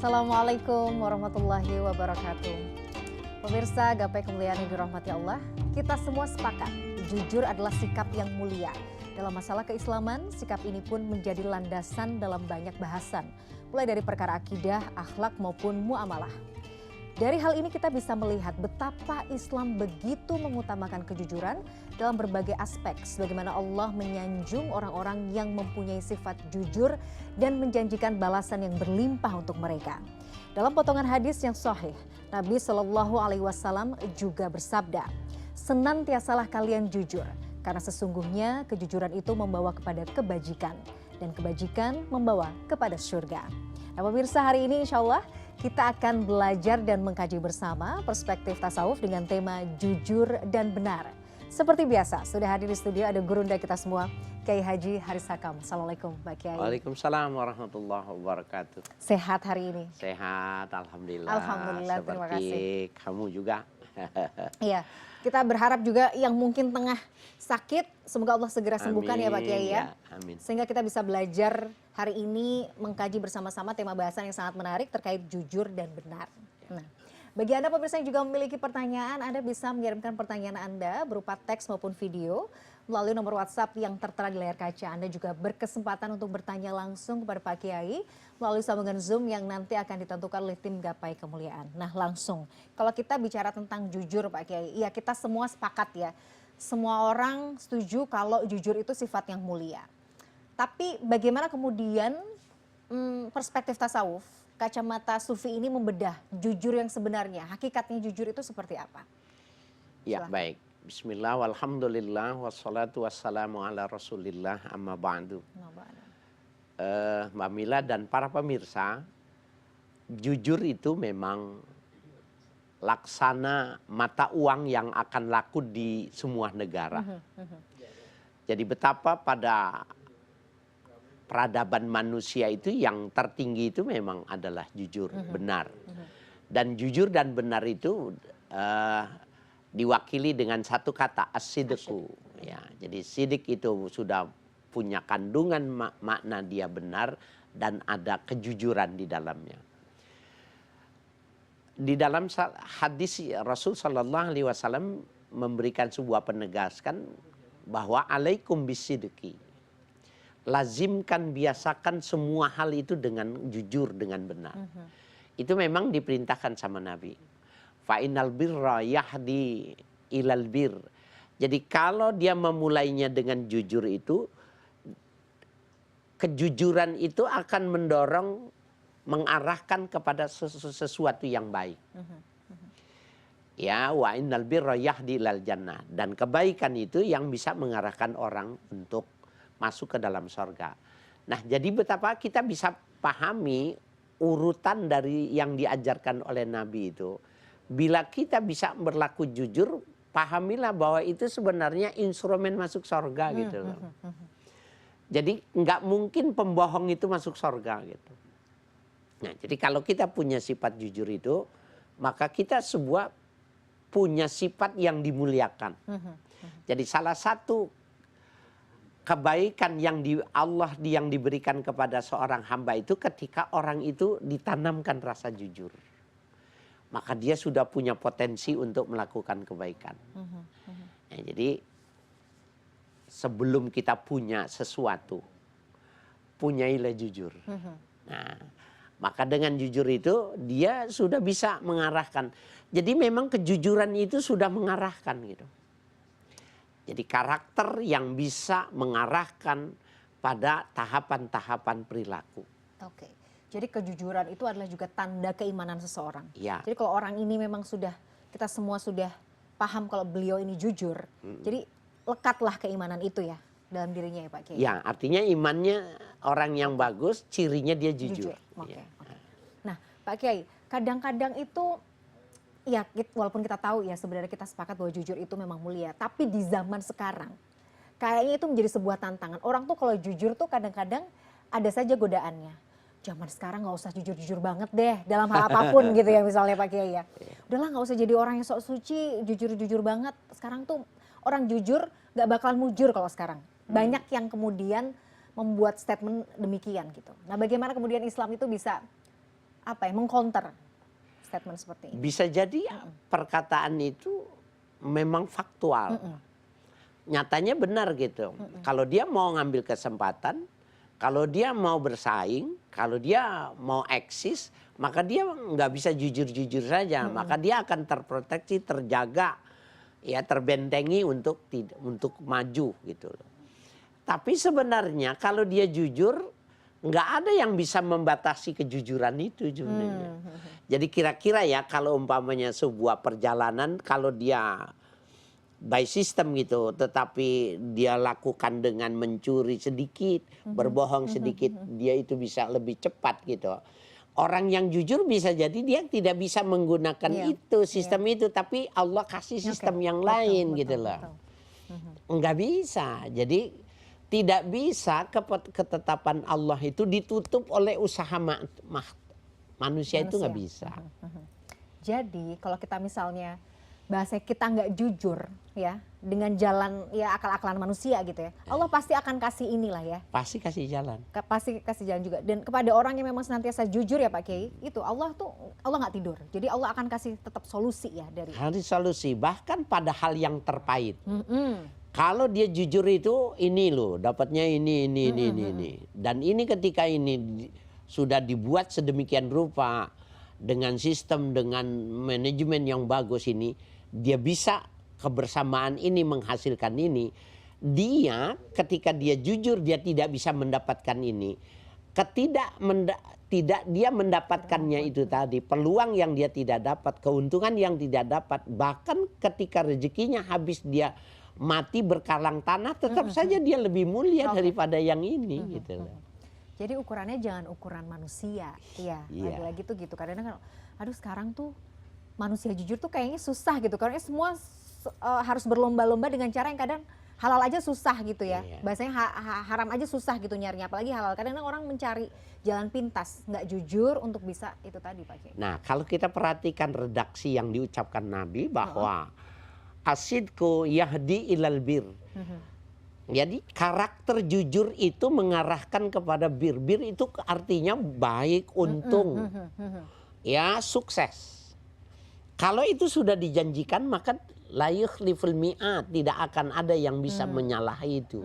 Assalamualaikum warahmatullahi wabarakatuh. Pemirsa Gapai Kemuliaan yang dirahmati Allah, kita semua sepakat jujur adalah sikap yang mulia. Dalam masalah keislaman, sikap ini pun menjadi landasan dalam banyak bahasan, mulai dari perkara akidah, akhlak maupun muamalah. Dari hal ini kita bisa melihat betapa Islam begitu mengutamakan kejujuran dalam berbagai aspek, sebagaimana Allah menyanjung orang-orang yang mempunyai sifat jujur dan menjanjikan balasan yang berlimpah untuk mereka. Dalam potongan hadis yang sahih, Nabi Shallallahu Alaihi Wasallam juga bersabda, "Senantiasalah kalian jujur, karena sesungguhnya kejujuran itu membawa kepada kebajikan, dan kebajikan membawa kepada surga." Nah pemirsa, hari ini insya Allah kita akan belajar dan mengkaji bersama perspektif tasawuf dengan tema jujur dan benar. Seperti biasa, sudah hadir di studio ada gurunda kita semua, Kiai Haji Haris Hakam. Assalamualaikum Pak Kiai. Waalaikumsalam warahmatullahi wabarakatuh. Sehat hari ini? Sehat, alhamdulillah. Alhamdulillah, terima kasih. Kamu juga. Iya, kita berharap juga yang mungkin tengah sakit, semoga Allah segera sembuhkan ya Pak Kiai ya. Amin. Sehingga kita bisa belajar hari ini mengkaji bersama-sama tema bahasan yang sangat menarik terkait jujur dan benar. Nah, bagi Anda pemirsa yang juga memiliki pertanyaan, Anda bisa mengirimkan pertanyaan Anda berupa teks maupun video melalui nomor WhatsApp yang tertera di layar kaca. Anda juga berkesempatan untuk bertanya langsung kepada Pak Kiai melalui sambungan Zoom yang nanti akan ditentukan oleh tim Gapai Kemuliaan. Nah langsung, kalau kita bicara tentang jujur Pak Kiai, ya kita semua sepakat ya. Semua orang setuju kalau jujur itu sifat yang mulia. Tapi bagaimana kemudian perspektif tasawuf, kacamata sufi ini membedah jujur yang sebenarnya, hakikatnya jujur itu seperti apa? Ya, baik. Bismillah, walhamdulillah, wassalatu wassalamu ala rasulillah, amma ba'du. Mbak Mila dan para pemirsa, jujur itu memang laksana mata uang yang akan laku di semua negara. Jadi betapa pada peradaban manusia itu yang tertinggi itu memang adalah jujur, benar. Dan jujur dan benar itu diwakili dengan satu kata, as-sidqu. Ya, jadi sidik itu sudah punya kandungan makna dia benar dan ada kejujuran di dalamnya. Di dalam hadis Rasul Sallallahu Alaihi Wasallam memberikan sebuah penegaskan bahwa alaikum bisidqi. Lazimkan, biasakan semua hal itu dengan jujur, dengan benar. Itu memang diperintahkan sama Nabi. Fa'inal birra yahdi ilal bir. Jadi kalau dia memulainya dengan jujur itu, kejujuran itu akan mendorong, mengarahkan kepada sesuatu yang baik. Ya, wa innal birra yahdi ilal jannah. Dan kebaikan itu yang bisa mengarahkan orang untuk masuk ke dalam sorga. Nah, jadi betapa kita bisa pahami urutan dari yang diajarkan oleh Nabi itu. Bila kita bisa berlaku jujur, pahamilah bahwa itu sebenarnya instrumen masuk sorga gitu loh. Jadi nggak mungkin pembohong itu masuk sorga gitu. Nah, jadi kalau kita punya sifat jujur itu, maka kita sebuah punya sifat yang dimuliakan. Jadi salah satu kebaikan yang Allah yang diberikan kepada seorang hamba itu ketika orang itu ditanamkan rasa jujur. Maka dia sudah punya potensi untuk melakukan kebaikan. Nah, jadi sebelum kita punya sesuatu, punyailah jujur. Nah, maka dengan jujur itu dia sudah bisa mengarahkan. Jadi memang kejujuran itu sudah mengarahkan gitu. Jadi karakter yang bisa mengarahkan pada tahapan-tahapan perilaku. Oke. Jadi kejujuran itu adalah juga tanda keimanan seseorang. Ya. Jadi kalau orang ini memang sudah, kita semua sudah paham kalau beliau ini jujur. Jadi lekatlah keimanan itu ya dalam dirinya ya Pak Kiai. Ya, artinya imannya orang yang bagus, cirinya dia jujur. Oke. Ya. Nah Pak Kiai, kadang-kadang itu ya walaupun kita tahu ya sebenarnya kita sepakat bahwa jujur itu memang mulia. Tapi di zaman sekarang kayaknya itu menjadi sebuah tantangan. Orang tuh kalau jujur tuh kadang-kadang ada saja godaannya. Zaman sekarang nggak usah jujur-jujur banget deh dalam hal apapun gitu ya misalnya Pak Kiai ya. Udahlah nggak usah jadi orang yang sok suci, jujur-jujur banget. Sekarang tuh orang jujur nggak bakalan mujur kalau sekarang. Banyak yang kemudian membuat statement demikian gitu. Nah bagaimana kemudian Islam itu bisa apa ya, mengcounter statement seperti ini? Bisa jadi perkataan itu memang faktual. Nyatanya benar gitu. Kalau dia mau ngambil kesempatan, kalau dia mau bersaing, kalau dia mau eksis, maka dia nggak bisa jujur-jujur saja. Maka dia akan terproteksi, terjaga, ya terbentengi untuk maju gitu. Tapi sebenarnya kalau dia jujur, nggak ada yang bisa membatasi kejujuran itu sebenarnya. Jadi kira-kira ya kalau umpamanya sebuah perjalanan, kalau dia by system gitu, tetapi dia lakukan dengan mencuri sedikit, berbohong sedikit, dia itu bisa lebih cepat gitu. Orang yang jujur bisa jadi dia tidak bisa menggunakan itu sistem itu, tapi Allah kasih sistem yang lain gitu loh. Enggak bisa. Jadi tidak bisa ketetapan Allah itu ditutup oleh usaha manusia itu nggak bisa. Jadi kalau kita misalnya bahasa kita nggak jujur ya dengan jalan ya akal-akalan manusia gitu ya, Allah pasti akan kasih inilah ya. Pasti kasih jalan. Pasti kasih jalan juga. Dan kepada orang yang memang senantiasa jujur ya Pak Kiai, itu Allah nggak tidur. Jadi Allah akan kasih tetap solusi ya dari. Hari solusi bahkan pada hal yang terpahit. Kalau dia jujur itu ini loh, dapatnya ini. Dan ini ketika ini sudah dibuat sedemikian rupa dengan sistem, dengan manajemen yang bagus ini, dia bisa kebersamaan ini menghasilkan ini. Dia ketika dia jujur dia tidak bisa mendapatkan ini. Tidak dia mendapatkannya itu tadi, peluang yang dia tidak dapat, keuntungan yang tidak dapat, bahkan ketika rezekinya habis dia mati berkalang tanah, tetap saja dia lebih mulia daripada yang ini gitu loh. Jadi ukurannya jangan ukuran manusia, ya. Lagi-lagi tuh gitu. Kadang-kadang, aduh sekarang tuh manusia jujur tuh kayaknya susah gitu. Karena semua harus berlomba-lomba dengan cara yang kadang halal aja susah gitu ya. Bahasanya haram aja susah gitu nyarinya, apalagi halal. Kadang-kadang orang mencari jalan pintas, nggak jujur untuk bisa itu tadi Pak Kiai. Nah kalau kita perhatikan redaksi yang diucapkan Nabi bahwa asidku yahdi ilal bir. Jadi karakter jujur itu mengarahkan kepada bir. Bir itu artinya baik, untung, ya sukses. Kalau itu sudah dijanjikan maka la yukhliful mi'ad, tidak akan ada yang bisa menyalahi itu.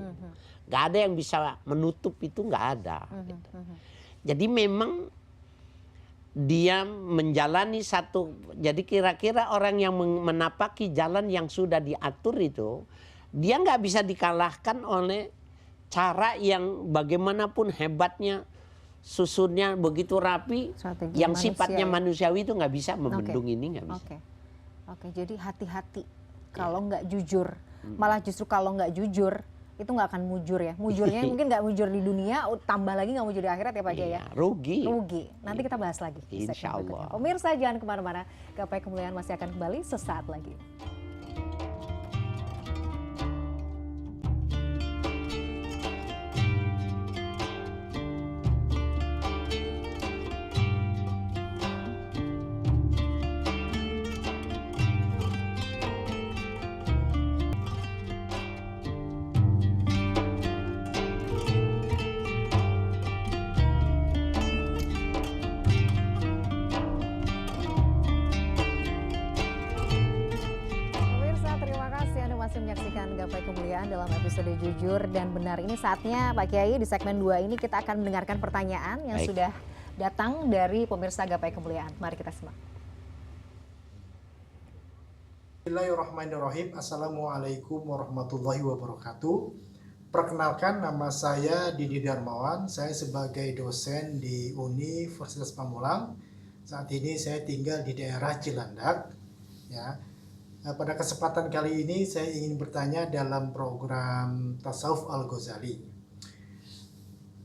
Gak ada yang bisa menutup itu, gak ada. Gitu. Jadi memang dia menjalani satu, jadi kira-kira orang yang menapaki jalan yang sudah diatur itu, dia nggak bisa dikalahkan oleh cara yang bagaimanapun hebatnya, susunnya begitu rapi, strategi yang sifatnya manusiawi itu nggak bisa membendung ini, nggak bisa. Oke, jadi hati-hati kalau nggak jujur, malah justru kalau nggak jujur itu nggak akan mujur ya. Mujurnya mungkin nggak mujur di dunia, tambah lagi nggak mujur di akhirat ya Pak Kiai ya. Rugi. Nanti kita bahas lagi. Insya Allah. Pemirsa jangan kemana-mana, Gapai Kemuliaan masih akan kembali sesaat lagi. Gapai Kemuliaan dalam episode Jujur dan Benar ini, saatnya Pak Kiai di segmen 2 ini kita akan mendengarkan pertanyaan yang sudah datang dari pemirsa Gapai Kemuliaan. Mari kita simak. Bismillahirrahmanirrahim. Assalamualaikum warahmatullahi wabarakatuh. Perkenalkan, nama saya Didi Darmawan. Saya sebagai dosen di Universitas Pamulang. Saat ini saya tinggal di daerah Cilandak. Ya. Pada kesempatan kali ini saya ingin bertanya dalam program Tasawuf Al-Ghazali.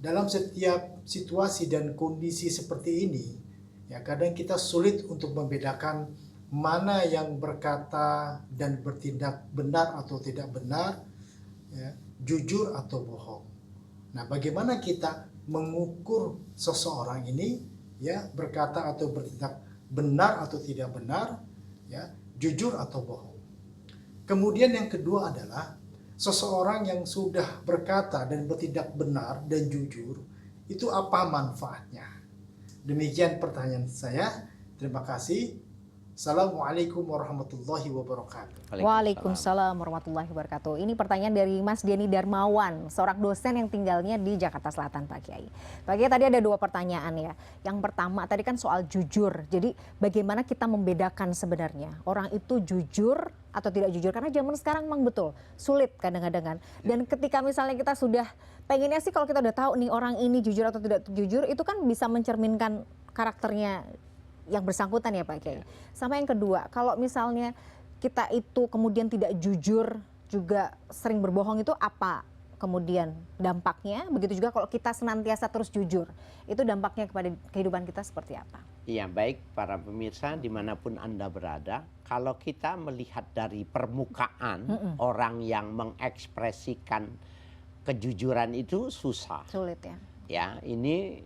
Dalam setiap situasi dan kondisi seperti ini, ya kadang kita sulit untuk membedakan mana yang berkata dan bertindak benar atau tidak benar, ya, jujur atau bohong. Nah, bagaimana kita mengukur seseorang ini, ya, berkata atau bertindak benar atau tidak benar, ya, jujur atau bohong. Kemudian yang kedua adalah seseorang yang sudah berkata dan bertindak benar dan jujur, itu apa manfaatnya? Demikian pertanyaan saya. Terima kasih. Assalamualaikum warahmatullahi wabarakatuh. Waalaikumsalam warahmatullahi wabarakatuh. Ini pertanyaan dari Mas Denny Darmawan, seorang dosen yang tinggalnya di Jakarta Selatan, Pak Kiai. Pak Kiai, tadi ada 2 pertanyaan ya. Yang pertama tadi kan soal jujur. Jadi bagaimana kita membedakan sebenarnya orang itu jujur atau tidak jujur? Karena zaman sekarang memang betul sulit kadang-kadang kan. Dan ketika misalnya kita sudah pengennya sih kalau kita udah tahu nih orang ini jujur atau tidak jujur, itu kan bisa mencerminkan karakternya yang bersangkutan ya Pak Kiai. Sama yang kedua, kalau misalnya kita itu kemudian tidak jujur juga sering berbohong, itu apa kemudian dampaknya? Begitu juga kalau kita senantiasa terus jujur, itu dampaknya kepada kehidupan kita seperti apa? Iya, baik para pemirsa dimanapun Anda berada, kalau kita melihat dari permukaan orang yang mengekspresikan kejujuran itu susah. Sulit ya. Ya, ini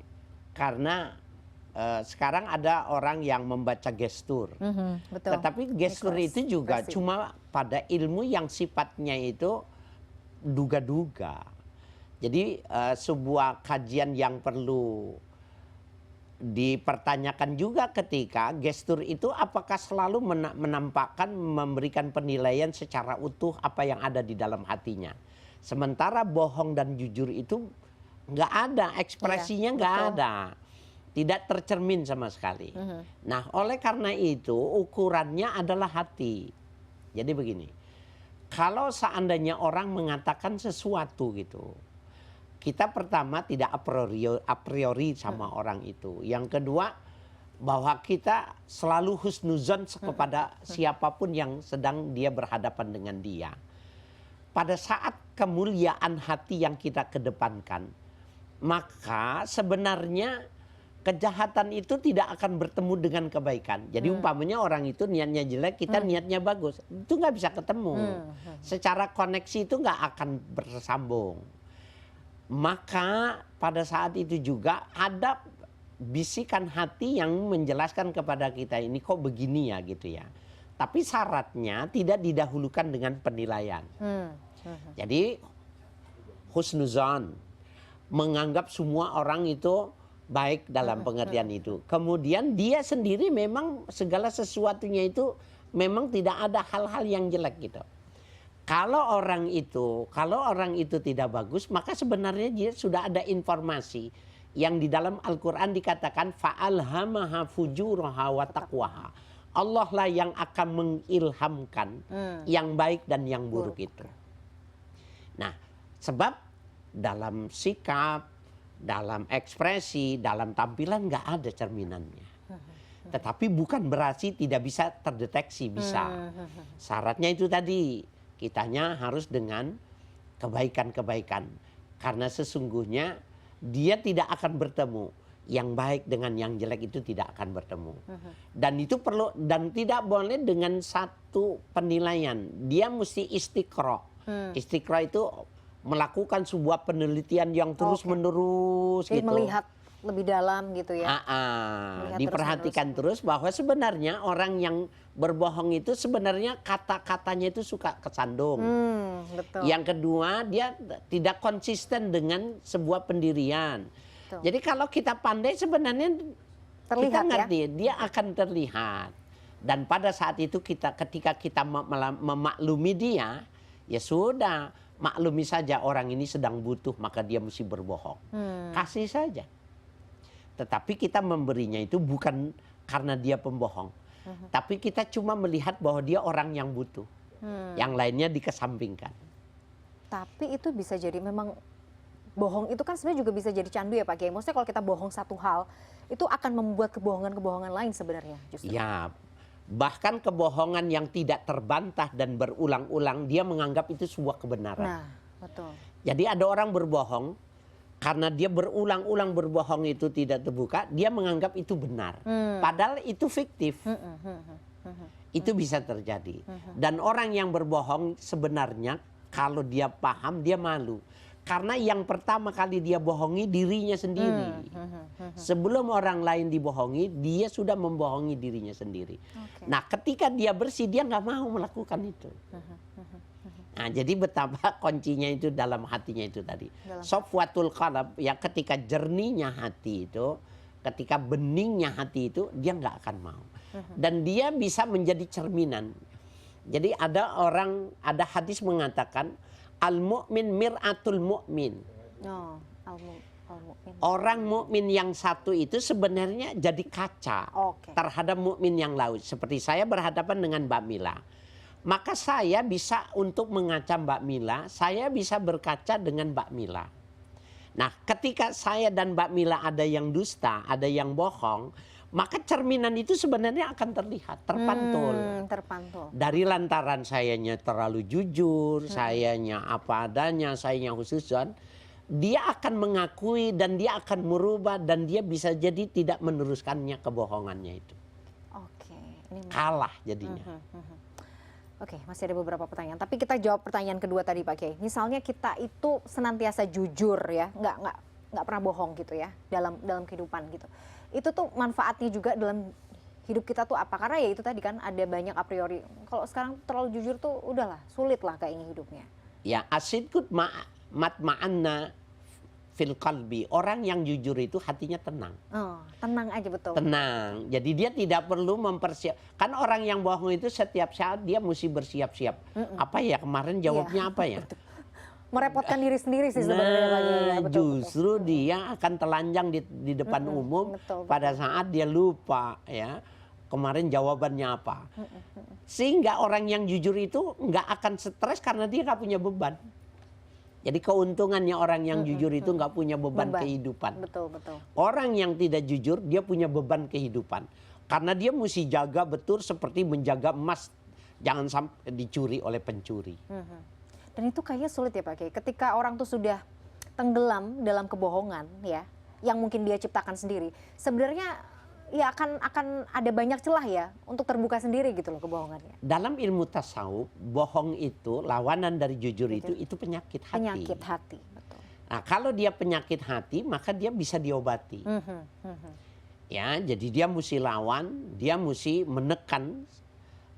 karena sekarang ada orang yang membaca gestur. Betul. Tetapi gestur itu juga cuma pada ilmu yang sifatnya itu duga-duga. Jadi sebuah kajian yang perlu dipertanyakan juga ketika gestur itu apakah selalu menampakkan, memberikan penilaian secara utuh apa yang ada di dalam hatinya. Sementara bohong dan jujur itu nggak ada, ekspresinya nggak ada. Tidak tercermin sama sekali. Nah, oleh karena itu ukurannya adalah hati. Jadi begini, kalau seandainya orang mengatakan sesuatu gitu, kita pertama tidak a priori sama orang itu. Yang kedua, bahwa kita selalu husnuzon kepada siapapun yang sedang dia berhadapan dengan dia. Pada saat kemuliaan hati yang kita kedepankan, maka sebenarnya kejahatan itu tidak akan bertemu dengan kebaikan. Jadi umpamanya orang itu niatnya jelek, kita niatnya bagus. Itu nggak bisa ketemu. Secara koneksi itu nggak akan bersambung. Maka pada saat itu juga ada bisikan hati yang menjelaskan kepada kita ini kok begini ya gitu ya. Tapi syaratnya tidak didahulukan dengan penilaian. Jadi husnuzan, menganggap semua orang itu baik dalam pengertian itu. Kemudian dia sendiri memang segala sesuatunya itu memang tidak ada hal-hal yang jelek gitu. Kalau orang itu tidak bagus, maka sebenarnya dia sudah ada informasi yang di dalam Al-Qur'an dikatakan fa'alhamaha fujuraha wa taqwaha. Allah lah yang akan mengilhamkan yang baik dan yang buruk itu. Nah, sebab dalam sikap, dalam ekspresi, dalam tampilan nggak ada cerminannya. Tetapi bukan berarti tidak bisa terdeteksi, bisa. Syaratnya itu tadi, kitanya harus dengan kebaikan-kebaikan. Karena sesungguhnya dia tidak akan bertemu. Yang baik dengan yang jelek itu tidak akan bertemu. Dan itu perlu, dan tidak boleh dengan satu penilaian. Dia mesti istiqra. Istiqra itu melakukan sebuah penelitian yang terus-menerus gitu. Melihat lebih dalam gitu ya. Diperhatikan terus bahwa sebenarnya orang yang berbohong itu sebenarnya kata-katanya itu suka kesandung. Betul. Yang kedua, dia tidak konsisten dengan sebuah pendirian. Betul. Jadi kalau kita pandai sebenarnya terlihat, kita ngerti, ya? Dia akan terlihat. Dan pada saat itu ketika kita memaklumi dia, ya sudah, maklumi saja orang ini sedang butuh maka dia mesti berbohong. Kasih saja. Tetapi kita memberinya itu bukan karena dia pembohong. Tapi kita cuma melihat bahwa dia orang yang butuh. Yang lainnya dikesampingkan. Tapi itu bisa jadi memang bohong itu kan sebenarnya juga bisa jadi candu ya Pak Kiai. Maksudnya kalau kita bohong satu hal, itu akan membuat kebohongan-kebohongan lain sebenarnya justru. Ya, bahkan kebohongan yang tidak terbantah dan berulang-ulang, dia menganggap itu sebuah kebenaran. Nah, betul. Jadi ada orang berbohong, karena dia berulang-ulang berbohong itu tidak terbuka, dia menganggap itu benar. Padahal itu fiktif. Itu bisa terjadi. Dan orang yang berbohong sebenarnya kalau dia paham, dia malu. Karena yang pertama kali dia bohongi dirinya sendiri. Sebelum orang lain dibohongi, dia sudah membohongi dirinya sendiri. Nah, ketika dia bersih, dia nggak mau melakukan itu. Nah, jadi betapa kuncinya itu dalam hatinya itu tadi. Sofwatul qalb, ya ketika jernihnya hati itu, ketika beningnya hati itu, dia nggak akan mau. Dan dia bisa menjadi cerminan. Jadi ada hadis mengatakan, al-mu'min mir'atul mu'min. Oh, al-mu'min. Orang mukmin yang satu itu sebenarnya jadi kaca terhadap mukmin yang lain. Seperti saya berhadapan dengan Mbak Mila. Maka saya bisa untuk mengaca Mbak Mila, saya bisa berkaca dengan Mbak Mila. Nah, ketika saya dan Mbak Mila ada yang dusta, ada yang bohong, maka cerminan itu sebenarnya akan terlihat, terpantul. Terpantul. Dari lantaran sayanya terlalu jujur, sayanya apa adanya, sayanya khususan, dia akan mengakui dan dia akan merubah dan dia bisa jadi tidak meneruskannya kebohongannya itu. Oke. Kalah jadinya. Oke, masih ada beberapa pertanyaan. Tapi kita jawab pertanyaan kedua tadi Pak Kiai. Misalnya kita itu senantiasa jujur ya, nggak pernah bohong gitu ya dalam kehidupan gitu. Itu tuh manfaatnya juga dalam hidup kita tuh apa? Karena ya itu tadi kan ada banyak a priori. Kalau sekarang terlalu jujur tuh udahlah, sulit lah kayaknya hidupnya. Ya, asidkut matma'anna fil qalbi. Orang yang jujur itu hatinya tenang. Oh, tenang aja betul. Tenang. Jadi dia tidak perlu mempersiap. Kan orang yang bohong itu setiap saat dia mesti bersiap-siap. Apa ya kemarin jawabnya apa ya? Merepotkan diri sendiri sih sebenarnya Pak Kiai. Ya, justru dia akan telanjang di depan umum pada saat dia lupa ya. Kemarin jawabannya apa? Sehingga orang yang jujur itu nggak akan stres karena dia nggak punya beban. Jadi keuntungannya orang yang jujur itu nggak punya beban kehidupan. Betul, betul. Orang yang tidak jujur dia punya beban kehidupan. Karena dia mesti jaga betul seperti menjaga emas. Jangan sampai dicuri oleh pencuri. Dan itu kayaknya sulit ya Pak Kiai. Ketika orang tuh sudah tenggelam dalam kebohongan ya, yang mungkin dia ciptakan sendiri. Sebenarnya ya akan ada banyak celah ya untuk terbuka sendiri gitu loh kebohongannya. Dalam ilmu tasawuf, bohong itu lawanan dari jujur itu penyakit hati. Penyakit hati, betul. Nah, kalau dia penyakit hati, maka dia bisa diobati. Ya, jadi dia mesti lawan, dia mesti menekan,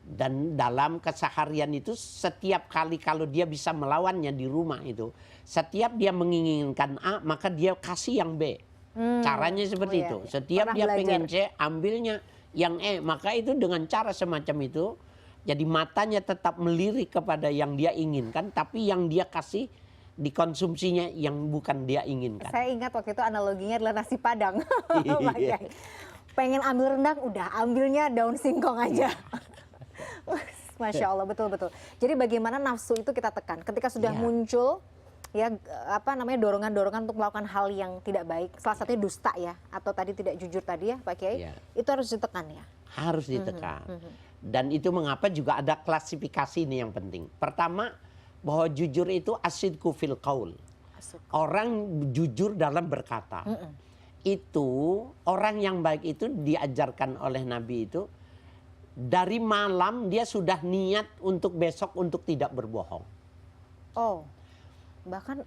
dan dalam keseharian itu setiap kali kalau dia bisa melawannya di rumah itu, setiap dia menginginkan A, maka dia kasih yang B. Caranya seperti itu. Setiap dia pengen C, ambilnya yang E. Maka itu dengan cara semacam itu, jadi matanya tetap melirik kepada yang dia inginkan, tapi yang dia kasih dikonsumsinya yang bukan dia inginkan. Saya ingat waktu itu analoginya adalah nasi padang. Pengen ambil rendang, udah ambilnya daun singkong aja. Masya Allah, betul-betul. Jadi bagaimana nafsu itu kita tekan. Ketika sudah muncul ya dorongan-dorongan untuk melakukan hal yang tidak baik, salah satunya dusta ya, atau tadi tidak jujur tadi ya Pak Kiai, itu harus ditekan ya. Harus ditekan. Dan itu mengapa juga ada klasifikasi ini yang penting. Pertama, bahwa jujur itu asidku fil qaul. Orang jujur dalam berkata. Itu orang yang baik itu diajarkan oleh Nabi itu dari malam dia sudah niat untuk besok untuk tidak berbohong. Oh. Bahkan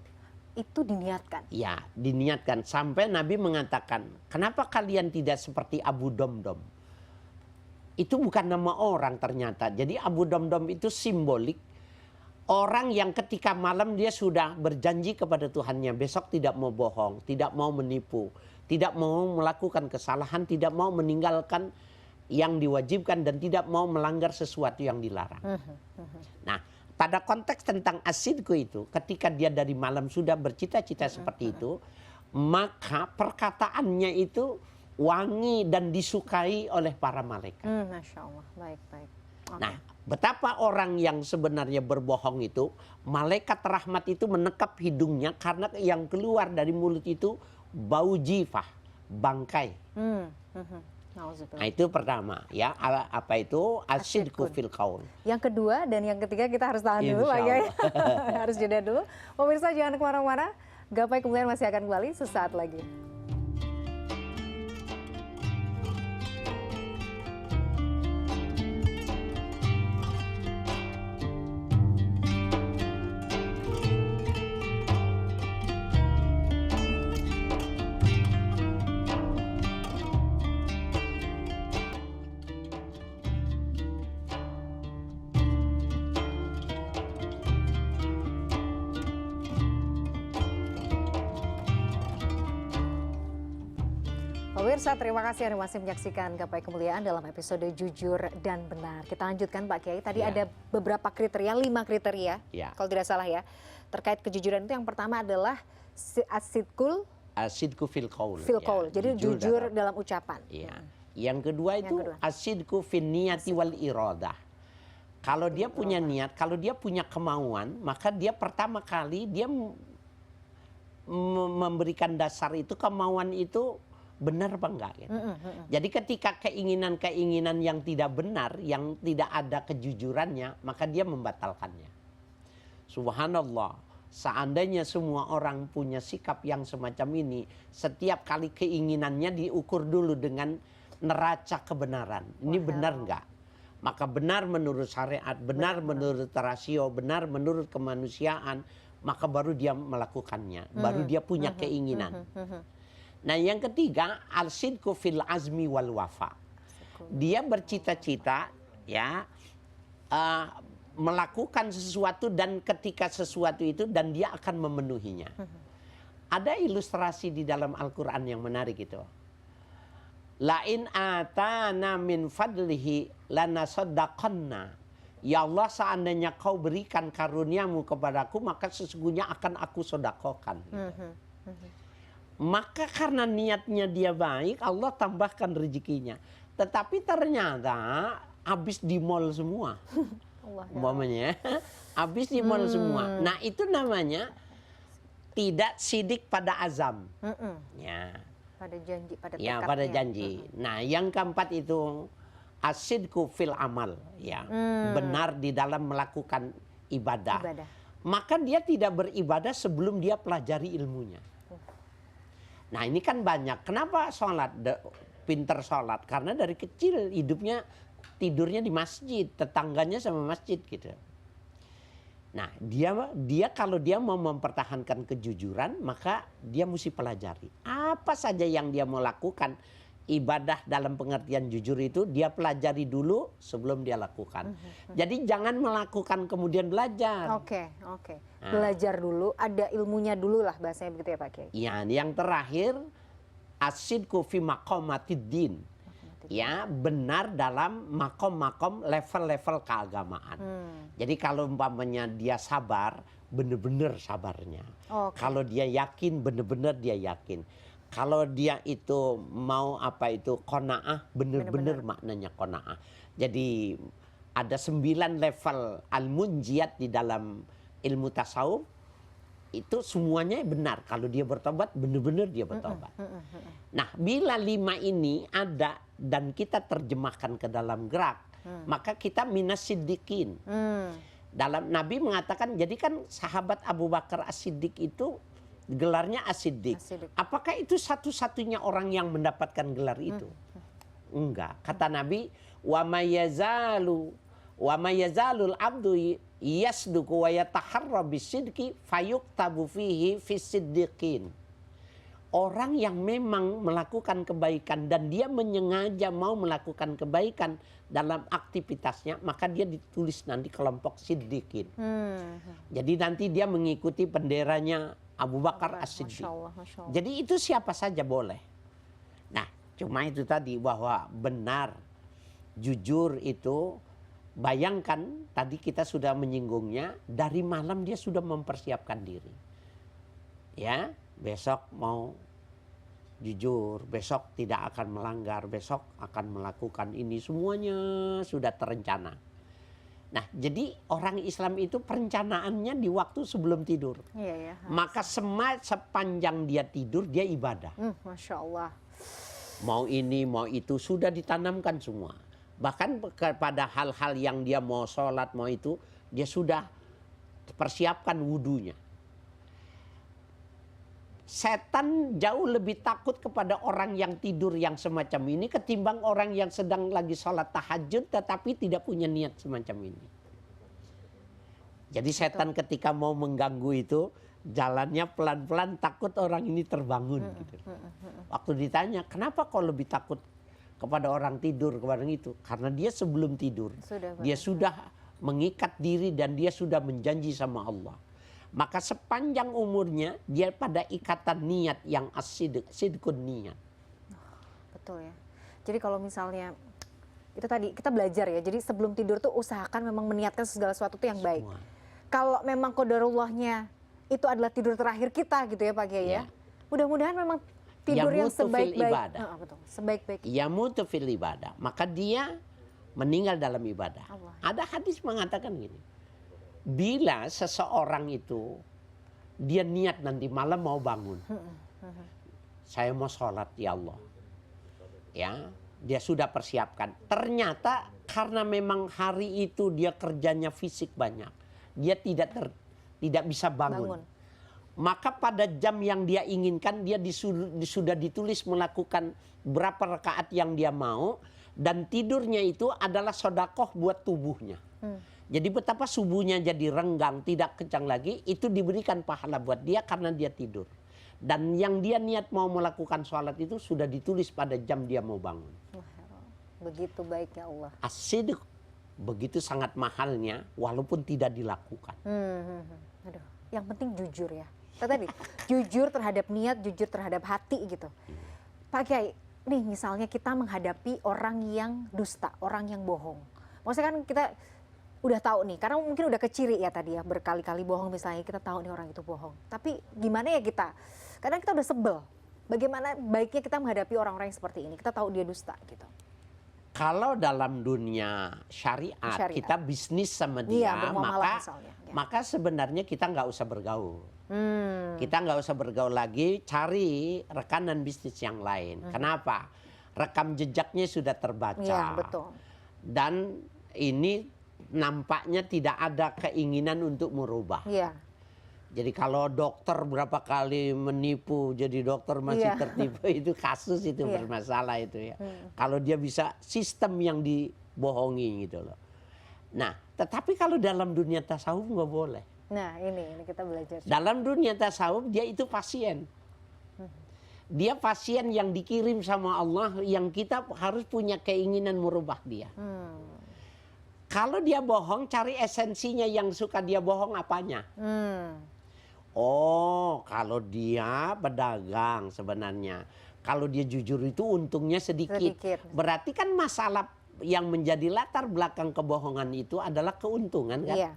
itu diniatkan. Ya, diniatkan. Sampai Nabi mengatakan, kenapa kalian tidak seperti Abu Domdom? Itu bukan nama orang ternyata. Jadi Abu Domdom itu simbolik. Orang yang ketika malam dia sudah berjanji kepada Tuhannya, besok tidak mau bohong, tidak mau menipu, tidak mau melakukan kesalahan, tidak mau meninggalkan yang diwajibkan, dan tidak mau melanggar sesuatu yang dilarang. Nah, pada konteks tentang asidku itu, ketika dia dari malam sudah bercita-cita seperti itu, maka perkataannya itu wangi dan disukai oleh para malaikat. Masya Allah, baik-baik. Nah, betapa orang yang sebenarnya berbohong itu, malaikat rahmat itu menekap hidungnya karena yang keluar dari mulut itu bau jifah, bangkai. Nah itu pertama ya, apa itu asidku fil qaul. Yang kedua dan yang ketiga kita harus tahan dulu Pak Kiai. Harus jeda dulu. Pemirsa jangan kemana-mana, Gapai Kemuliaan masih akan kembali sesaat lagi. Pemirsa, terima kasih Anda masih menyaksikan Gapai Kemuliaan dalam episode Jujur dan Benar. Kita lanjutkan Pak Kiai, tadi ada beberapa kriteria, 5 kriteria, kalau tidak salah ya. Terkait kejujuran itu yang pertama adalah asidku fil qaul. Jadi jujur dalam ucapan. Ya. Yang kedua itu asidku fin niyati wal iradah. Kalau dia punya niat, kalau dia punya kemauan, maka dia pertama kali dia memberikan dasar itu, kemauan itu benar apa enggak gitu. Jadi ketika keinginan-keinginan yang tidak benar, yang tidak ada kejujurannya, maka dia membatalkannya. Subhanallah, seandainya semua orang punya sikap yang semacam ini, setiap kali keinginannya diukur dulu dengan neraca kebenaran. Ini benar enggak? Maka benar menurut syariat, benar menurut rasio, benar menurut kemanusiaan, maka baru dia melakukannya, baru dia punya keinginan. Nah, yang ketiga, al-sidqu fil azmi wal wafa. Dia bercita-cita ya melakukan sesuatu, dan ketika sesuatu itu dan dia akan memenuhinya. Ada ilustrasi di dalam Al-Qur'an yang menarik itu. La in atana min fadlihi lanasaddaqanna. Ya Allah, seandainya kau berikan karuniamu kepadaku, maka sesungguhnya akan aku sedekahkan. Maka karena niatnya dia baik, Allah tambahkan rezekinya. Tetapi ternyata habis di mall semua. Umpamanya habis di mall semua. Nah, itu namanya tidak sidik pada azam. Ya. Pada janji, pada tekadnya. Ya, pada janji. Nah, yang keempat itu asidku fil amal, ya. Benar di dalam melakukan ibadah. Maka dia tidak beribadah sebelum dia pelajari ilmunya. Nah, ini kan banyak. Kenapa sholat? Pinter sholat. Karena dari kecil hidupnya tidurnya di masjid. Tetangganya sama masjid gitu. Nah, dia kalau dia mau mempertahankan kejujuran, maka dia mesti pelajari. Apa saja yang dia mau lakukan, ibadah dalam pengertian jujur itu dia pelajari dulu sebelum dia lakukan. Jadi jangan melakukan kemudian belajar. Oke. Belajar dulu, ada ilmunya dulu lah, bahasanya begitu ya Pak Kiai. Ya, yang terakhir asidku fi maqamatiddin. Ya, benar dalam makom-makom level-level keagamaan. Jadi kalau umpamanya dia sabar, benar-benar sabarnya. Kalau dia yakin, benar-benar dia yakin. Kalau dia itu mau qanaah, benar-benar maknanya qanaah. Jadi ada 9 level al-munjiyat di dalam ilmu tasawuf. Itu semuanya benar. Kalau dia bertobat, benar-benar dia bertobat. Nah, bila 5 ini ada dan kita terjemahkan ke dalam gerak, maka kita minas siddiqin. Dalam Nabi mengatakan, jadi kan sahabat Abu Bakar As-Siddiq itu gelarnya As-Siddiq. Apakah itu satu-satunya orang yang mendapatkan gelar itu? Enggak. Kata Nabi, wa mayazalul abdu yasduku wa yataharra bisidqi fayuktabu fihi fisiddiqin. Orang yang memang melakukan kebaikan dan dia menyengaja mau melakukan kebaikan dalam aktivitasnya, maka dia ditulis nanti kelompok siddiqin. Jadi nanti dia mengikuti benderanya Abu Bakar As-Siddiq. Jadi itu siapa saja boleh. Nah, cuma itu tadi bahwa benar, jujur itu, bayangkan tadi kita sudah menyinggungnya, dari malam dia sudah mempersiapkan diri. Ya, besok mau jujur, besok tidak akan melanggar, besok akan melakukan ini, semuanya sudah terencana. Nah, jadi orang Islam itu perencanaannya di waktu sebelum tidur. Maka sepanjang dia tidur, dia ibadah. Masya Allah. Mau ini, mau itu, sudah ditanamkan semua. Bahkan pada hal-hal yang dia mau sholat, mau itu, dia sudah persiapkan wudunya. Setan jauh lebih takut kepada orang yang tidur yang semacam ini ketimbang orang yang sedang lagi sholat tahajud tetapi tidak punya niat semacam ini. Jadi setan ketika mau mengganggu itu jalannya pelan-pelan, takut orang ini terbangun. Gitu. Waktu ditanya, kenapa kau lebih takut kepada orang tidur kepada itu? Karena dia sebelum tidur dia sudah mengikat diri dan dia sudah menjanji sama Allah. Maka sepanjang umurnya dia pada ikatan niat yang as-sidqun niat. betul ya. Jadi kalau misalnya itu tadi kita belajar ya. Jadi sebelum tidur tuh usahakan memang meniatkan segala sesuatu tuh yang baik. Semua. Kalau memang qadarullahnya itu adalah tidur terakhir kita gitu ya Pak Kiai ya. Ya. Mudah-mudahan memang tidur yang Yamutu fil sebaik-baik. ibadah. Betul. Sebaik-baik. Yamutu fil ibadah. Maka dia meninggal dalam ibadah. Allah. Ada hadis mengatakan gini. Bila seseorang itu dia niat nanti malam mau bangun. Saya mau sholat ya Allah. Ya, dia sudah persiapkan. Ternyata karena memang hari itu dia kerjanya fisik banyak. Dia tidak bisa bangun. Maka pada jam yang dia inginkan dia sudah ditulis melakukan berapa rakaat yang dia mau. Dan tidurnya itu adalah sodakoh buat tubuhnya. Jadi betapa subuhnya jadi renggang, tidak kencang lagi. Itu diberikan pahala buat dia karena dia tidur. Dan yang dia niat mau melakukan sholat itu sudah ditulis pada jam dia mau bangun. Begitu baiknya Allah. As-sidq, begitu sangat mahalnya walaupun tidak dilakukan. Aduh, yang penting jujur ya. Tadi jujur terhadap niat, jujur terhadap hati gitu. Pak Kiai, nih misalnya kita menghadapi orang yang dusta, orang yang bohong. Maksudnya kan kita udah tahu nih, karena mungkin udah keciri ya tadi ya, berkali-kali bohong misalnya, kita tahu nih orang itu bohong. Tapi gimana ya kita? Kadang kita udah sebel. Bagaimana baiknya kita menghadapi orang-orang yang seperti ini? Kita tahu dia dusta gitu. Kalau dalam dunia syariat, kita bisnis sama dia, maka sebenarnya kita nggak usah bergaul. Kita nggak usah bergaul lagi, cari rekanan bisnis yang lain. Kenapa? Rekam jejaknya sudah terbaca. Iya, betul. Dan ini nampaknya tidak ada keinginan untuk merubah. Iya. Jadi kalau dokter berapa kali menipu jadi dokter masih tertipu, itu kasus itu bermasalah itu ya. Kalau dia bisa sistem yang dibohongi gitu loh. Nah, tetapi kalau dalam dunia tasawuf nggak boleh. Nah ini kita belajar. Dalam dunia tasawuf dia itu pasien. Dia pasien yang dikirim sama Allah yang kita harus punya keinginan merubah dia. Kalau dia bohong, cari esensinya yang suka dia bohong apanya. Oh, kalau dia pedagang sebenarnya. Kalau dia jujur itu untungnya sedikit. Berarti kan masalah yang menjadi latar belakang kebohongan itu adalah keuntungan kan. Iya.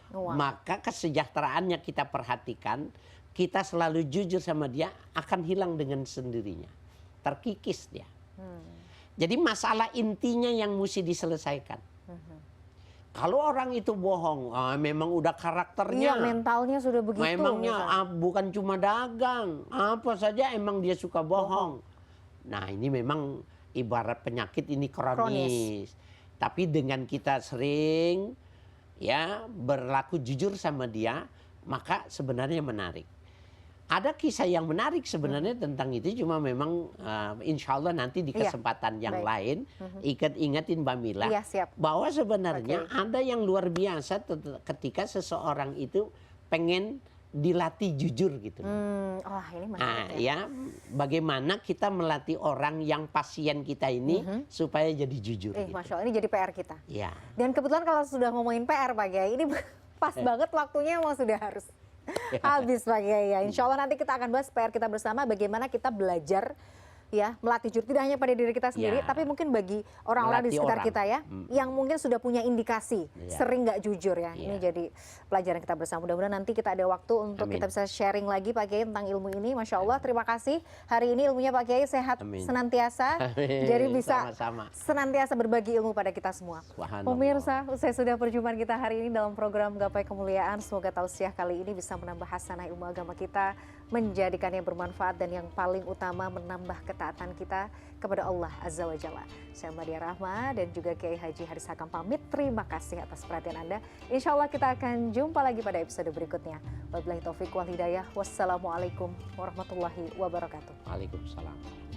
Maka kesejahteraannya kita perhatikan, kita selalu jujur sama dia akan hilang dengan sendirinya. Terkikis dia. Jadi masalah intinya yang mesti diselesaikan. Kalau orang itu bohong, memang udah karakternya. Iya, mentalnya sudah begitu. Memangnya bukan cuma dagang, apa saja emang dia suka bohong. Nah ini memang ibarat penyakit ini kronis. Tapi dengan kita sering ya berlaku jujur sama dia, maka sebenarnya menarik. Ada kisah yang menarik sebenarnya tentang itu, cuma memang insya Allah nanti di kesempatan yang lain ingatin Mbak Mila bahwa sebenarnya ada yang luar biasa ketika seseorang itu pengen dilatih jujur gitu. Ini menarik ya. Bagaimana kita melatih orang yang pasien kita ini supaya jadi jujur. Gitu. Masya Allah, ini jadi PR kita. Ya. Dan kebetulan kalau sudah ngomongin PR Pak Kiai, ini pas banget waktunya mau sudah harus habis Pak Kiai ya. Insya Allah nanti kita akan bahas PR kita bersama, bagaimana kita belajar ya melatih jujur, tidak hanya pada diri kita sendiri, tapi mungkin bagi orang-orang di sekitar kita ya, yang mungkin sudah punya indikasi sering nggak jujur ya. Ini jadi pelajaran kita bersama. Mudah-mudahan nanti kita ada waktu untuk kita bisa sharing lagi Pak Kiai tentang ilmu ini. Masya Allah, terima kasih. Hari ini ilmunya Pak Kiai sehat senantiasa, jadi bisa senantiasa berbagi ilmu pada kita semua. Pemirsa, usai sudah perjumpaan kita hari ini dalam program Gapai Kemuliaan, semoga tausiah kali ini bisa menambah hasanah ilmu agama kita, menjadikannya bermanfaat, dan yang paling utama menambah ketaatan kita kepada Allah Azza wa Jalla. Saya Madia Rahma dan juga Kiai Haji Haris Hakam pamit. Terima kasih atas perhatian Anda. Insya Allah kita akan jumpa lagi pada episode berikutnya. Wabillahi taufiq wal hidayah. Wassalamualaikum warahmatullahi wabarakatuh. Waalaikumsalam.